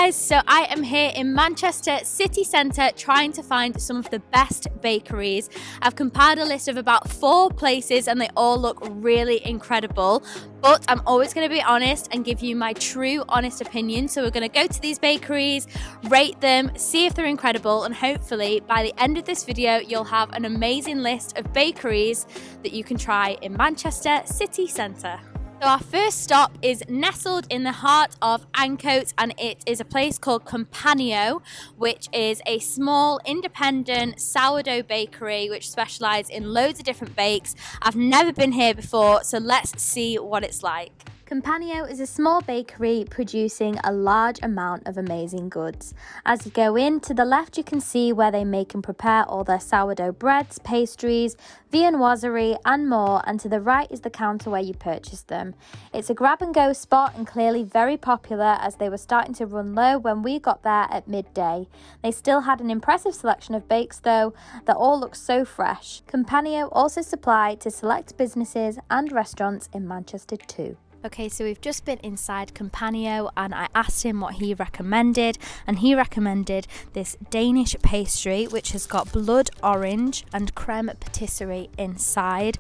guys, so I am here in Manchester city centre trying to find some of the best bakeries. I've compiled a list of about 4 places and they all look really incredible, but I'm always going to be honest and give you my true honest opinion. So we're going to go to these bakeries, rate them, see if they're incredible, and hopefully by the end of this video you'll have an amazing list of bakeries that you can try in Manchester city centre. So our first stop is nestled in the heart of Ancoats, and it is a place called Campanio, which is a small independent sourdough bakery which specialises in loads of different bakes. I've never been here before, so let's see what it's like. Campanio is a small bakery producing a large amount of amazing goods. As you go in, to the left you can see where they make and prepare all their sourdough breads, pastries, viennoiserie and more, and to the right is the counter where you purchase them. It's a grab and go spot and clearly very popular, as they were starting to run low when we got there at midday. They still had an impressive selection of bakes though that all look so fresh. Campanio also supply to select businesses and restaurants in Manchester too. Okay, so we've just been inside Campanio and I asked him what he recommended, and he recommended this Danish pastry which has got blood orange and creme patisserie inside.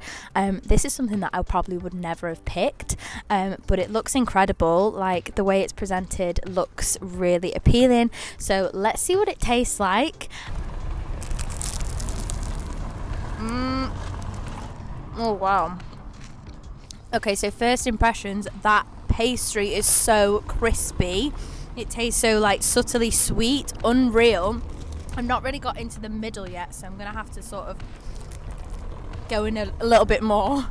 This is something that I probably would never have picked, but it looks incredible. Like, the way it's presented looks really appealing. So let's see what it tastes like. Oh wow. Okay, so first impressions, that pastry is so crispy. It tastes so like subtly sweet, unreal. I've not really got into the middle yet, so I'm gonna have to sort of go in a little bit more.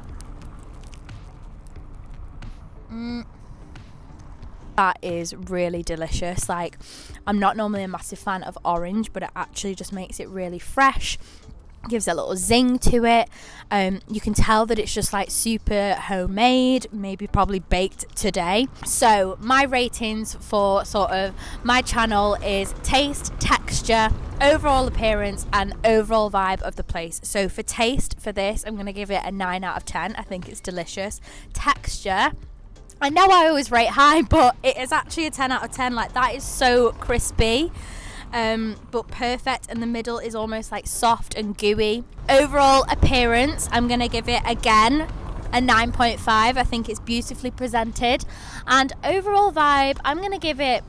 That is really delicious. Like, I'm not normally a massive fan of orange, but it actually just makes it really fresh. Gives a little zing to it. You can tell that it's just like super homemade, maybe probably baked today. So my ratings for sort of my channel is taste, texture, overall appearance and overall vibe of the place. So for taste, for this, I'm going to give it a 9 out of 10. I think it's delicious. Texture, I know I always rate high, but it is actually a 10 out of 10. Like, that is so crispy. But perfect, and the middle is almost like soft and gooey. Overall appearance, I'm going to give it again a 9.5. I think it's beautifully presented. And overall vibe, I'm going to give it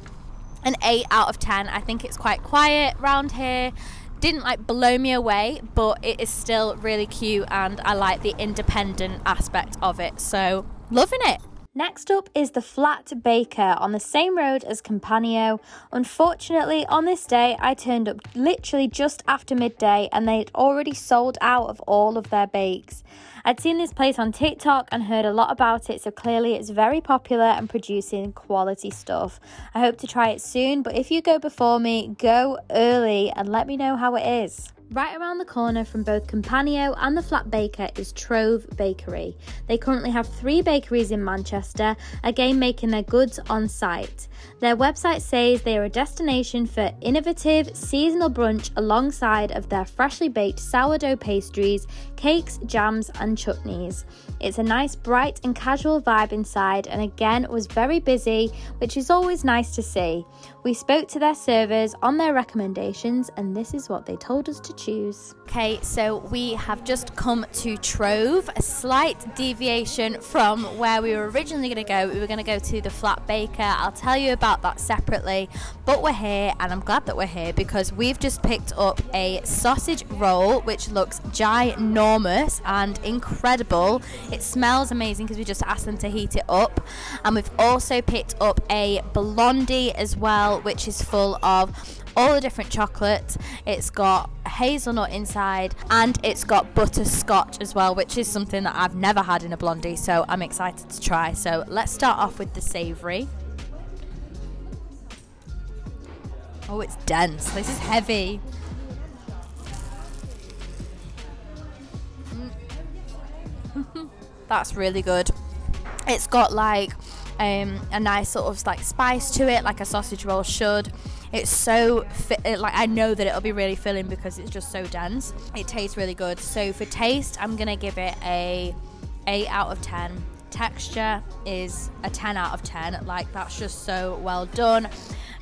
an 8 out of 10. I think it's quite quiet round here. Didn't like blow me away, but it is still really cute and I like the independent aspect of it. So loving it. Next up is the Flat Baker on the same road as Campanio. Unfortunately, on this day, I turned up literally just after midday and they'd already sold out of all of their bakes. I'd seen this place on TikTok and heard a lot about it, so clearly it's very popular and producing quality stuff. I hope to try it soon, but if you go before me, go early and let me know how it is. Right around the corner from both Campanio and the Flat Baker is Trove Bakery. They currently have 3 bakeries in Manchester, again making their goods on site. Their website says they are a destination for innovative seasonal brunch alongside of their freshly baked sourdough pastries, cakes, jams and chutneys. It's a nice bright and casual vibe inside, and again was very busy, which is always nice to see. We spoke to their servers on their recommendations and this is what they told us to choose. Okay, so we have just come to Trove, a slight deviation from where we were originally going to go. We were going to go to the Flat Baker. I'll tell you about that separately, but we're here and I'm glad that we're here because we've just picked up a sausage roll which looks ginormous and incredible. It smells amazing because we just asked them to heat it up, and we've also picked up a blondie as well, which is full of all the different chocolate. It's got hazelnut inside and it's got butterscotch as well, which is something that I've never had in a blondie, so I'm excited to try. So let's start off with the savoury. Oh, it's dense. This is heavy. That's really good. It's got like a nice sort of like spice to it, like a sausage roll should. It's so like, I know that it'll be really filling because it's just so dense. It tastes really good. So for taste, I'm gonna give it a 8 out of 10. Texture is a 10 out of 10. Like, that's just so well done.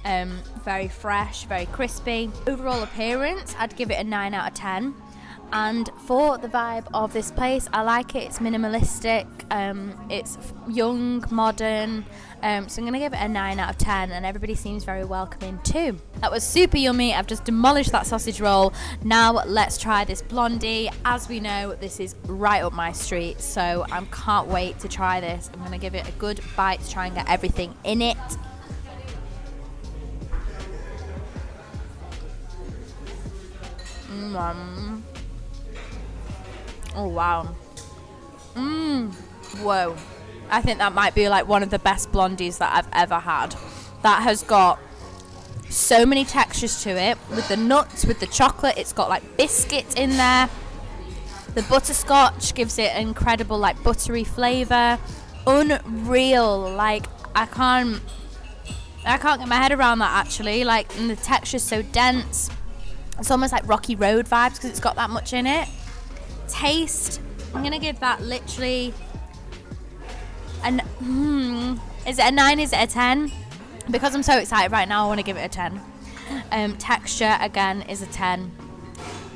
Very fresh, very crispy. Overall appearance, I'd give it a 9 out of 10. And for the vibe of this place, I like it. It's minimalistic, it's young, modern, so I'm going to give it a 9 out of 10, and everybody seems very welcoming too. That was super yummy. I've just demolished that sausage roll. Now let's try this blondie. As we know, this is right up my street, so I can't wait to try this. I'm going to give it a good bite to try and get everything in it. Oh wow. Whoa. I think that might be like one of the best blondies that I've ever had. That has got so many textures to it, with the nuts, with the chocolate. It's got like biscuits in there. The butterscotch gives it an incredible like buttery flavour. Unreal. Like I can't get my head around that actually. Like, and the texture's so dense. It's almost like Rocky Road vibes because it's got that much in it. Taste, I'm gonna give that literally is it a 9, is it a 10? Because I'm so excited right now, I want to give it a 10. Texture again is a 10.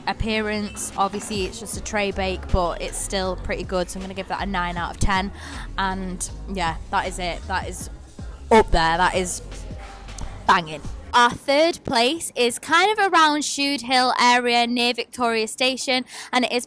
Appearance, obviously it's just a tray bake, but it's still pretty good, so I'm gonna give that a 9 out of 10. And yeah, that is it. That is up there. That is banging. Our third place is kind of around Shude Hill area near Victoria Station, and it is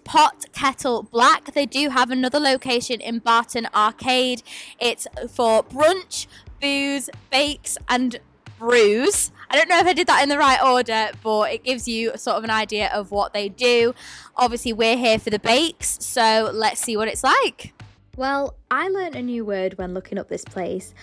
Kettle Black. They do have another location in Barton Arcade. It's for brunch, booze, bakes and brews. I don't know if I did that in the right order, but it gives you sort of an idea of what they do. Obviously we're here for the bakes, so let's see what it's like. Well, I learnt a new word when looking up this place.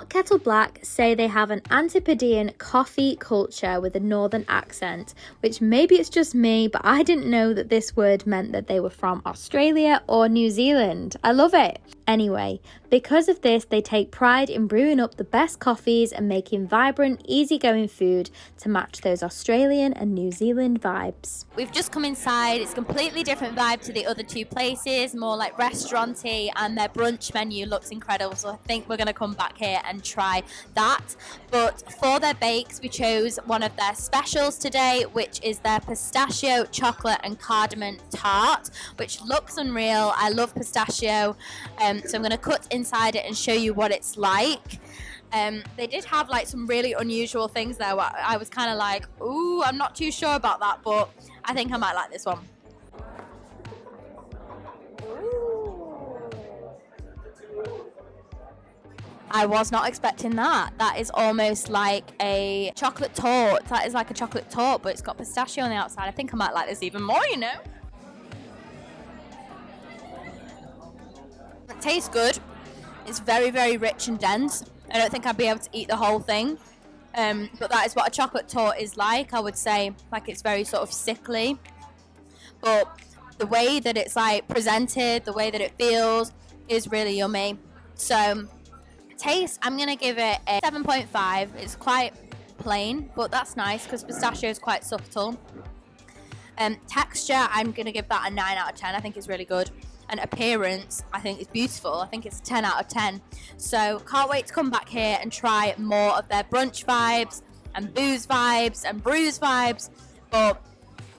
Kettle Black say they have an Antipodean coffee culture with a northern accent, which maybe it's just me, but I didn't know that this word meant that they were from Australia or New Zealand. I love it. Anyway, because of this, they take pride in brewing up the best coffees and making vibrant, easygoing food to match those Australian and New Zealand vibes. We've just come inside. It's a completely different vibe to the other two places, more like restaurant-y, and their brunch menu looks incredible, so I think we're going to come back here and try that. But for their bakes, we chose one of their specials today, which is their pistachio, chocolate and cardamom tart, which looks unreal. I love pistachio, so I'm going to cut inside it and show you what it's like. They did have like some really unusual things there where I was kind of like, ooh, I'm not too sure about that, but I think I might like this one. I was not expecting that. That is almost like a chocolate torte. That is like a chocolate torte, but it's got pistachio on the outside. I think I might like this even more, you know. It tastes good. It's very, very rich and dense. I don't think I'd be able to eat the whole thing. But that is what a chocolate torte is like, I would say. Like, it's very sort of sickly. But the way that it's like presented, the way that it feels is really yummy. So taste, I'm going to give it a 7.5. It's quite plain, but that's nice because pistachio is quite subtle. Texture, I'm going to give that a 9 out of 10. I think it's really good. And appearance, I think it's beautiful. I think it's 10 out of 10. So can't wait to come back here and try more of their brunch vibes and booze vibes and brews vibes. But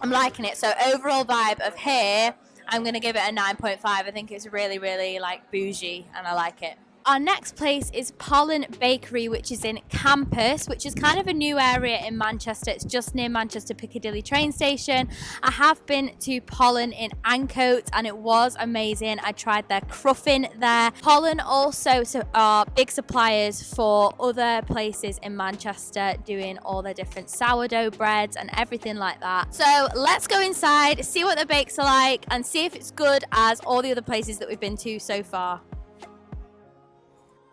I'm liking it. So overall vibe of here, I'm going to give it a 9.5. I think it's really, really like bougie and I like it. Our next place is Pollen Bakery, which is in Campus, which is kind of a new area in Manchester. It's just near Manchester Piccadilly train station. I have been to Pollen in Ancoats and it was amazing. I tried their cruffin there. Pollen also are big suppliers for other places in Manchester doing all their different sourdough breads and everything like that. So let's go inside, see what the bakes are like and see if it's good as all the other places that we've been to so far.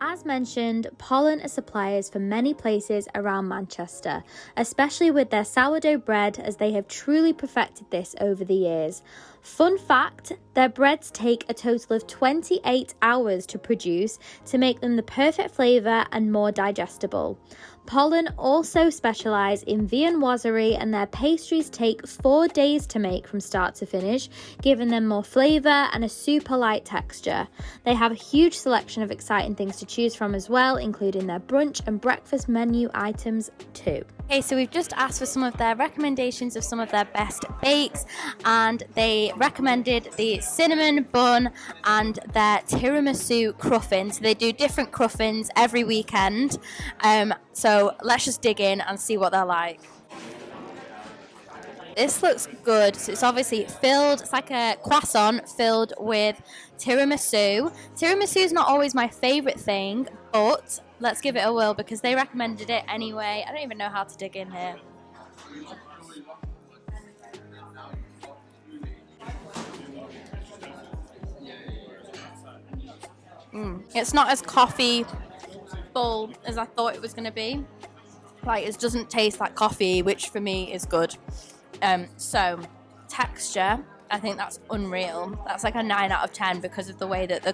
As mentioned, Pollen are suppliers for many places around Manchester, especially with their sourdough bread, as they have truly perfected this over the years. Fun fact, their breads take a total of 28 hours to produce to make them the perfect flavour and more digestible. Pollen also specialise in viennoiserie, and their pastries take 4 days to make from start to finish, giving them more flavour and a super light texture. They have a huge selection of exciting things to choose from as well, including their brunch and breakfast menu items too. Okay, so we've just asked for some of their recommendations of some of their best bakes, and they recommended the cinnamon bun and their tiramisu cruffin. So they do different cruffins every weekend. So let's just dig in and see what they're like. This looks good. So it's obviously filled, it's like a croissant filled with tiramisu. Tiramisu is not always my favourite thing, but let's give it a whirl because they recommended it anyway. I don't even know how to dig in here. It's not as coffee full as I thought it was going to be. Like, it doesn't taste like coffee, which for me is good. So texture, I think that's unreal. That's like a 9 out of 10 because of the way that the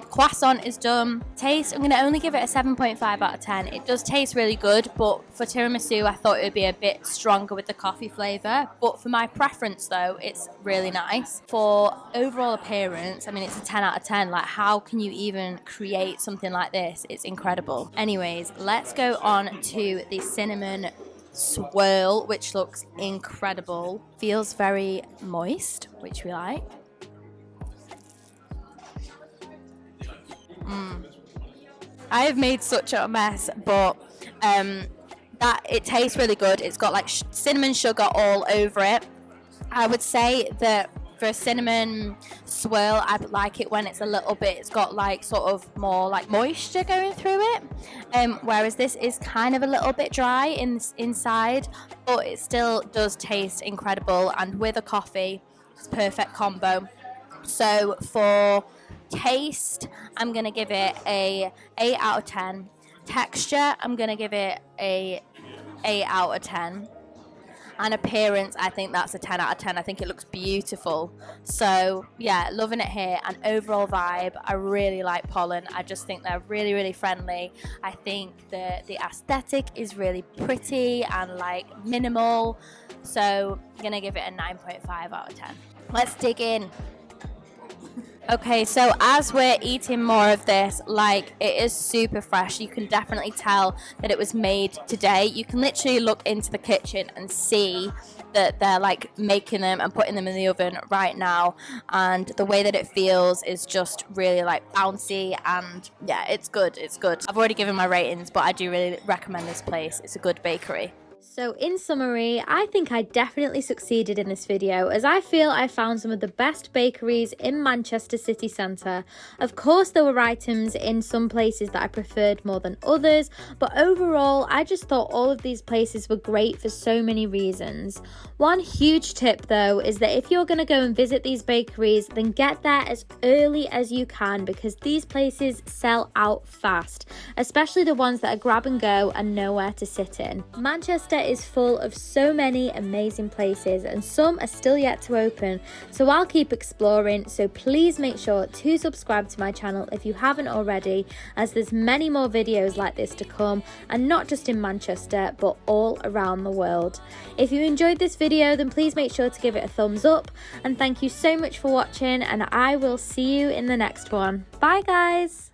croissant is done. Taste, I'm going to only give it a 7.5 out of 10. It does taste really good, but for tiramisu, I thought it would be a bit stronger with the coffee flavour. But for my preference, though, it's really nice. For overall appearance, I mean, it's a 10 out of 10. Like, how can you even create something like this? It's incredible. Anyways, let's go on to the cinnamon swirl, which looks incredible. Feels very moist, which we like. I have made such a mess, but that it tastes really good. It's got like cinnamon sugar all over it. I would say that for a cinnamon swirl, I like it when it's a little bit, it's got like sort of more like moisture going through it, whereas this is kind of a little bit dry inside, but it still does taste incredible, and with a coffee, it's perfect combo. So for taste, I'm going to give it a 8 out of 10. Texture, I'm going to give it a 8 out of 10. And appearance, I think that's a 10 out of 10. I think it looks beautiful. So yeah, loving it here. And overall vibe, I really like Pollen. I just think they're really, really friendly. I think the aesthetic is really pretty and like minimal. So I'm gonna give it a 9.5 out of 10. Let's dig in. Okay, so as we're eating more of this, like, it is super fresh. You can definitely tell that it was made today. You can literally look into the kitchen and see that they're like making them and putting them in the oven right now, and the way that it feels is just really like bouncy, and yeah, it's good. I've already given my ratings, but I do really recommend this place. It's a good bakery. So in summary, I think I definitely succeeded in this video, as I feel I found some of the best bakeries in Manchester city centre. Of course, there were items in some places that I preferred more than others, but overall I just thought all of these places were great for so many reasons. One huge tip though is that if you're going to go and visit these bakeries, then get there as early as you can, because these places sell out fast, especially the ones that are grab and go and nowhere to sit in. Manchester is full of so many amazing places, and some are still yet to open, so I'll keep exploring. So please make sure to subscribe to my channel if you haven't already, as there's many more videos like this to come, and not just in Manchester but all around the world. If you enjoyed this video, then please make sure to give it a thumbs up, and thank you so much for watching, and I will see you in the next one. Bye guys.